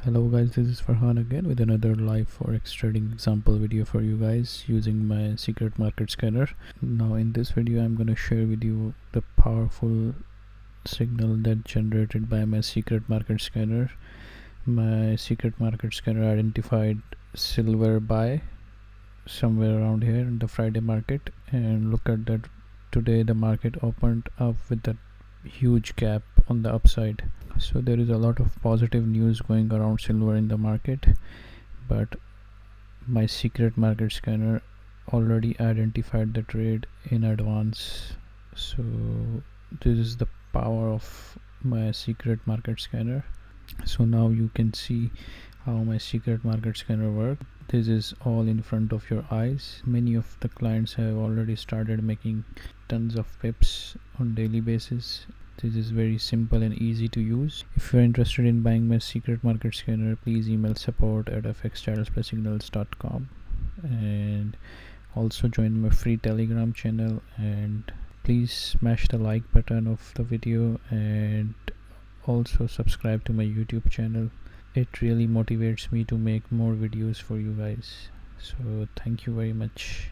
Hello guys, this is Farhan again with another live forex trading example video for you guys using my secret market scanner. Now in this video I'm going to share with you the powerful signal that generated by my secret market scanner. My secret market scanner identified silver buy somewhere around here in the Friday market, and look at that. Today the market opened up with that huge gap on the upside. So there is a lot of positive news going around silver in the market, but my secret market scanner already identified the trade in advance. So this is the power of my secret market scanner. So now you can see how my secret market scanner works. This is all in front of your eyes. Many of the clients have already started making tons of pips on daily basis. This is very simple and easy to use. If you're interested in buying my secret market scanner, please email support@FxChildsplaySignals.com, and also join my free Telegram channel, and please smash the like button of the video and also subscribe to my YouTube channel. It really motivates me to make more videos for you guys. So thank you very much.